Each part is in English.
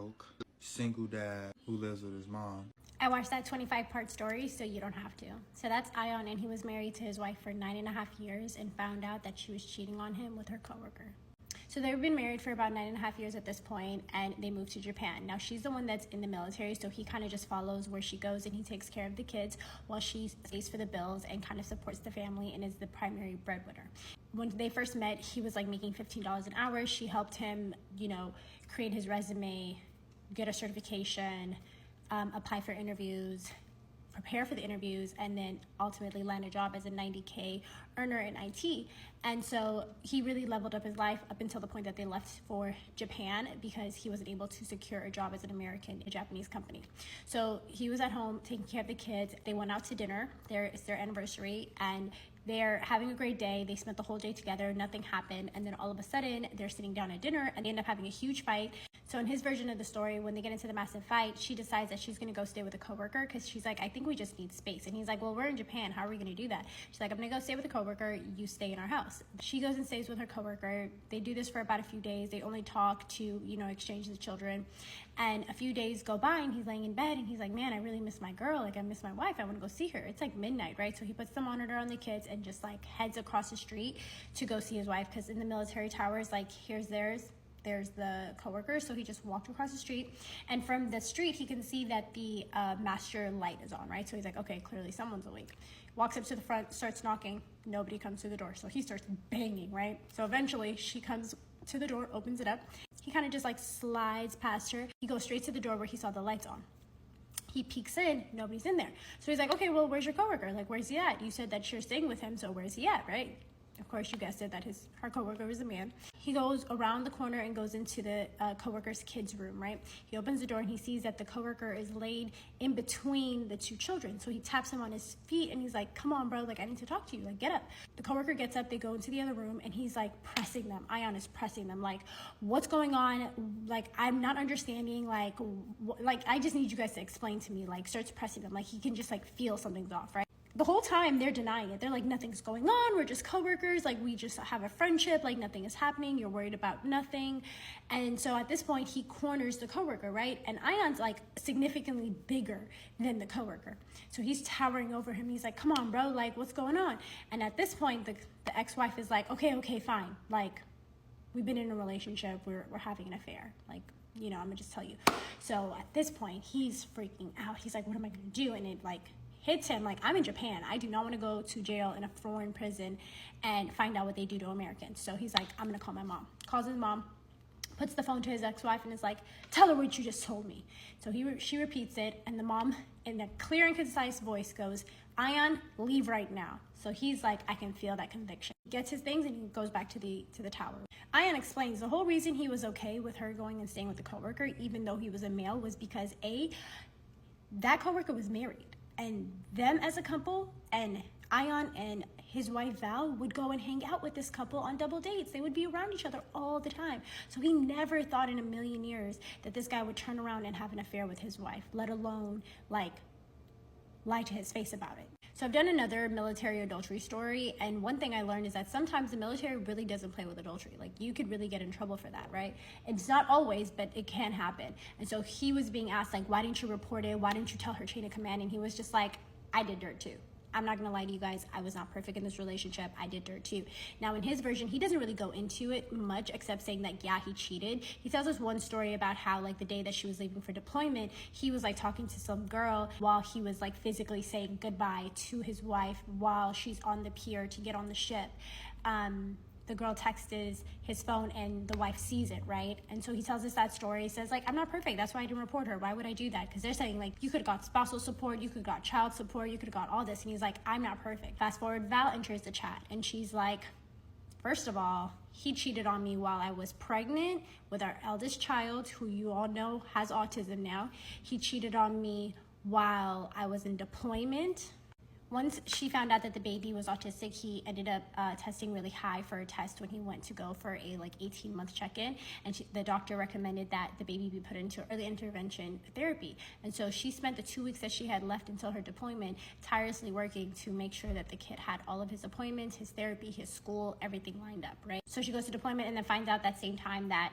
broke, single dad who lives with his mom. I watched that 25-part story, so you don't have to. So that's Ion, and he was married to his wife for 9.5 years and found out that she was cheating on him with her coworker. So they've been married for about 9.5 years at this point, and they moved to Japan. Now, she's the one that's in the military, so he kind of just follows where she goes, and he takes care of the kids while she stays for the bills and kind of supports the family and is the primary breadwinner. When they first met, he was like making $15 an hour. She helped him, create his resume, get a certification, apply for interviews, prepare for the interviews, and then ultimately land a job as a $90K earner in IT. And so he really leveled up his life up until the point that they left for Japan because he wasn't able to secure a job as an American in a Japanese company. So he was at home taking care of the kids. They went out to dinner. It's their anniversary, and they're having a great day. They spent the whole day together. Nothing happened. And then all of a sudden, they're sitting down at dinner and they end up having a huge fight. So in his version of the story, when they get into the massive fight, she decides that she's going to go stay with a coworker because she's like, I think we just need space. And he's like, well, we're in Japan. How are we going to do that? She's like, I'm going to go stay with a coworker. You stay in our house. She goes and stays with her coworker. They do this for about a few days. They only talk to, exchange the children. And a few days go by and he's laying in bed and he's like, man, I really miss my girl. Like, I miss my wife. I want to go see her. It's like midnight, right? So he puts the monitor on the kids and just like heads across the street to go see his wife, because in the military towers, like, here's there's the coworker. So he just walked across the street, and from the street he can see that the master light is on, right? So he's like, okay, clearly someone's awake. Walks up to the front, starts knocking. Nobody comes to the door, so he starts banging, right? So eventually she comes to the door, opens it up. He kind of just like slides past her. He goes straight to the door where he saw the lights on. He peeks in, nobody's in there. So he's like, okay, well, where's your coworker? Like, where's he at? You said that you're staying with him, so where's he at, right? Of course, you guessed it, that her coworker was a man. He goes around the corner and goes into the coworker's kid's room, right? He opens the door and he sees that the coworker is laid in between the two children. So he taps him on his feet and he's like, come on, bro, like, I need to talk to you, like, get up. The coworker gets up, they go into the other room, and he's like pressing them. Ion is pressing them, like, what's going on? Like, I'm not understanding, like, I just need you guys to explain to me. Like, starts pressing them, like he can just like feel something's off, right? The whole time they're denying it. They're like, nothing's going on. We're just coworkers. Like, we just have a friendship. Like, nothing is happening. You're worried about nothing. And so at this point, he corners the coworker, right? And Ion's like significantly bigger than the coworker. So he's towering over him. He's like, come on, bro. Like, what's going on? And at this point, the ex-wife is like, okay, fine. Like, we've been in a relationship. We're having an affair. Like, I'm gonna just tell you. So at this point, he's freaking out. He's like, what am I gonna do? And it like hits him like, I'm in Japan. I do not want to go to jail in a foreign prison and find out what they do to Americans. So he's like, I'm going to call my mom. Calls his mom, puts the phone to his ex-wife, and is like, tell her what you just told me. So she repeats it, and the mom, in a clear and concise voice, goes, Ion, leave right now. So he's like, I can feel that conviction. He gets his things and he goes back to the tower. Ion explains the whole reason he was okay with her going and staying with the coworker, even though he was a male, was because that coworker was married. And them as a couple, and Ion and his wife Val would go and hang out with this couple on double dates. They would be around each other all the time. So he never thought in a million years that this guy would turn around and have an affair with his wife, let alone like lie to his face about it. So I've done another military adultery story, and one thing I learned is that sometimes the military really doesn't play with adultery. Like, you could really get in trouble for that, right? It's not always, but it can happen. And so he was being asked, like, why didn't you report it? Why didn't you tell her chain of command? And he was just like, I did dirt too. I'm not gonna lie to you guys, I was not perfect in this relationship. I did dirt too. Now in his version, he doesn't really go into it much except saying that, yeah, he cheated. He tells us one story about how like the day that she was leaving for deployment, he was like talking to some girl while he was like physically saying goodbye to his wife while she's on the pier to get on the ship. The girl texts his phone and the wife sees it, right? And so he tells us that story. He says, like, I'm not perfect. That's why I didn't report her. Why would I do that? Because they're saying, like, you could have got spousal support. You could have got child support. You could have got all this. And he's like, I'm not perfect. Fast forward, Val enters the chat. And she's like, first of all, he cheated on me while I was pregnant with our eldest child, who you all know has autism now. He cheated on me while I was in deployment. Once she found out that the baby was autistic, he ended up testing really high for a test when he went to go for a 18-month check-in, and the doctor recommended that the baby be put into early intervention therapy. And so she spent the 2 weeks that she had left until her deployment tirelessly working to make sure that the kid had all of his appointments, his therapy, his school, everything lined up, right? So she goes to deployment and then finds out that same time that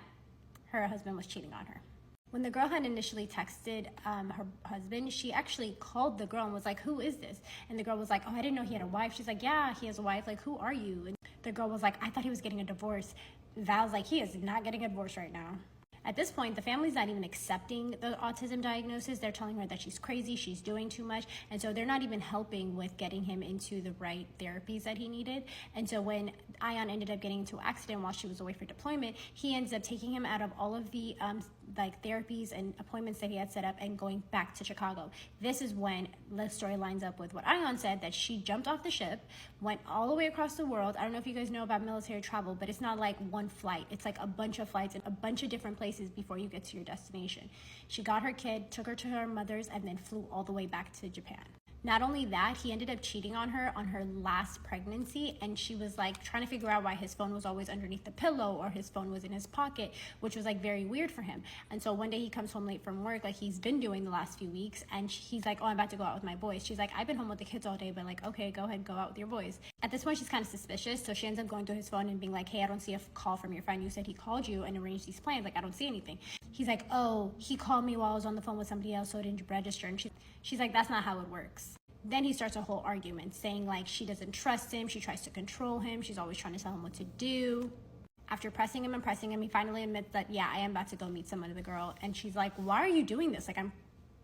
her husband was cheating on her. When the girl had initially texted her husband, she actually called the girl and was like, who is this? And the girl was like, oh, I didn't know he had a wife. She's like, yeah, he has a wife. Like, who are you? And the girl was like, I thought he was getting a divorce. Val's like, he is not getting a divorce right now. At this point, the family's not even accepting the autism diagnosis. They're telling her that she's crazy, she's doing too much. And so they're not even helping with getting him into the right therapies that he needed. And so when Ion ended up getting into an accident while she was away for deployment, he ends up taking him out of all of the therapies and appointments that he had set up and going back to Chicago. This is when the story lines up with what Ion said, that she jumped off the ship, went all the way across the world. I don't know if you guys know about military travel, but it's not like one flight. It's like a bunch of flights and a bunch of different places before you get to your destination. She got her kid, took her to her mother's, and then flew all the way back to Japan. Not only that, he ended up cheating on her last pregnancy, and she was like trying to figure out why his phone was always underneath the pillow or his phone was in his pocket, which was like very weird for him. And so one day he comes home late from work, like he's been doing the last few weeks, and he's like, oh, I'm about to go out with my boys. She's like, I've been home with the kids all day, but like, okay, go ahead, go out with your boys. At this point, she's kind of suspicious, so she ends up going through his phone and being like, hey, I don't see a call from your friend. You said he called you and arranged these plans. Like, I don't see anything. He's like, oh, he called me while I was on the phone with somebody else, so it didn't register. And she's like, that's not how it works. Then he starts a whole argument saying like she doesn't trust him, she tries to control him, she's always trying to tell him what to do. After pressing him and pressing him, he finally admits that, yeah, I am about to go meet some other girl. And she's like, why are you doing this? Like, I'm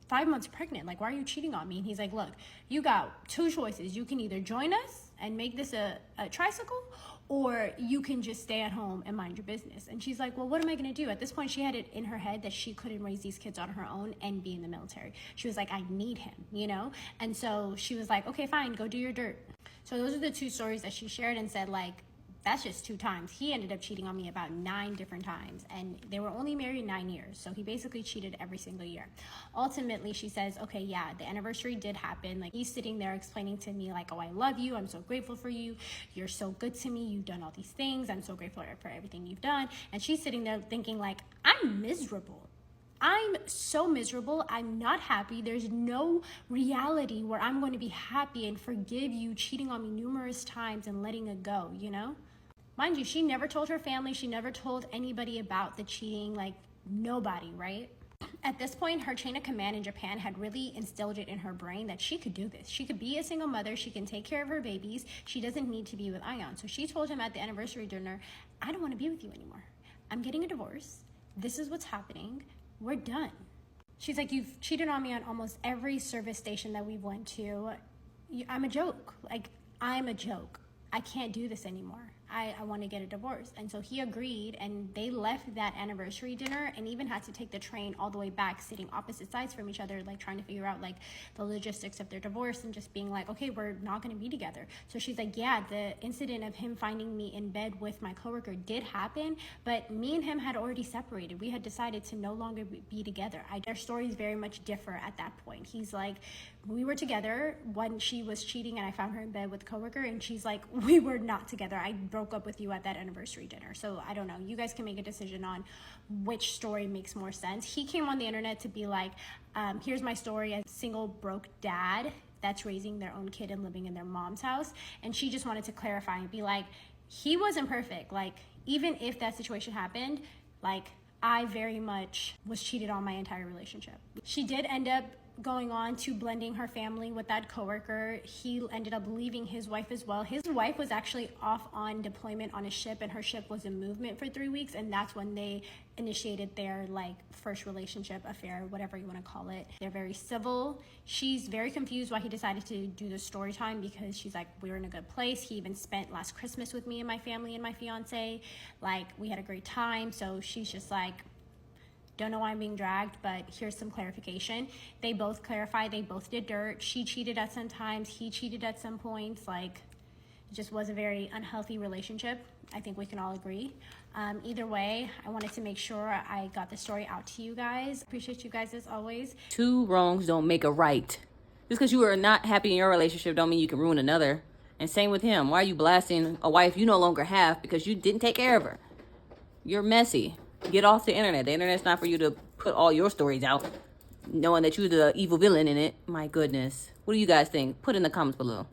5 months pregnant. Like, why are you cheating on me? And he's like, look, you got two choices. You can either join us and make this a tricycle, or you can just stay at home and mind your business. And she's like, well, what am I going to do? At this point, she had it in her head that she couldn't raise these kids on her own and be in the military. She was like, I need him, you know? And so she was like, okay, fine, go do your dirt. So those are the two stories that she shared and said, like, that's just 2 times. He ended up cheating on me about 9 different times, and they were only married 9 years. So he basically cheated every single year. Ultimately, she says, okay, yeah, the anniversary did happen. Like, he's sitting there explaining to me like, oh, I love you. I'm so grateful for you. You're so good to me. You've done all these things. I'm so grateful for everything you've done. And she's sitting there thinking like, I'm miserable. I'm so miserable. I'm not happy. There's no reality where I'm going to be happy and forgive you cheating on me numerous times and letting it go, you know? Mind you, she never told her family. She never told anybody about the cheating, like nobody, right? At this point, her chain of command in Japan had really instilled it in her brain that she could do this. She could be a single mother. She can take care of her babies. She doesn't need to be with Ion. So she told him at the anniversary dinner, I don't want to be with you anymore. I'm getting a divorce. This is what's happening. We're done. She's like, you've cheated on me on almost every service station that we went to. I'm a joke. Like, I'm a joke. I can't do this anymore. I want to get a divorce. And so he agreed, and they left that anniversary dinner and even had to take the train all the way back, sitting opposite sides from each other, like trying to figure out like the logistics of their divorce and just being like, okay, we're not going to be together. So she's like, yeah, the incident of him finding me in bed with my coworker did happen, but me and him had already separated. We had decided to no longer be together. Their stories very much differ at that point. He's like, we were together when she was cheating and I found her in bed with a coworker, and she's like, we were not together. I broke up with you at that anniversary dinner. So I don't know. You guys can make a decision on which story makes more sense. He came on the internet to be like, here's my story as a single broke dad that's raising their own kid and living in their mom's house. And she just wanted to clarify and be like, he wasn't perfect. Like, even if that situation happened, like, I very much was cheated on my entire relationship. She did end up going on to blending her family with that coworker. He ended up leaving his wife as well. His wife was actually off on deployment on a ship, and her ship was in movement for 3 weeks, and that's when they initiated their like first relationship, affair, whatever you want to call it. They're very civil. She's very confused why he decided to do the story time, because she's like, we're in a good place. He even spent last Christmas with me and my family and my fiance. Like, we had a great time. So she's just like, don't know why I'm being dragged, but here's some clarification. They both clarified, they both did dirt. She cheated at some times, he cheated at some points. Like, it just was a very unhealthy relationship. I think we can all agree. Either way, I wanted to make sure I got the story out to you guys. Appreciate you guys as always. 2 wrongs don't make a right. Just because you are not happy in your relationship don't mean you can ruin another. And same with him. Why are you blasting a wife you no longer have because you didn't take care of her? You're messy. Get off the internet. The internet's not for you to put all your stories out, knowing that you're the evil villain in it. My goodness. What do you guys think? Put in the comments below.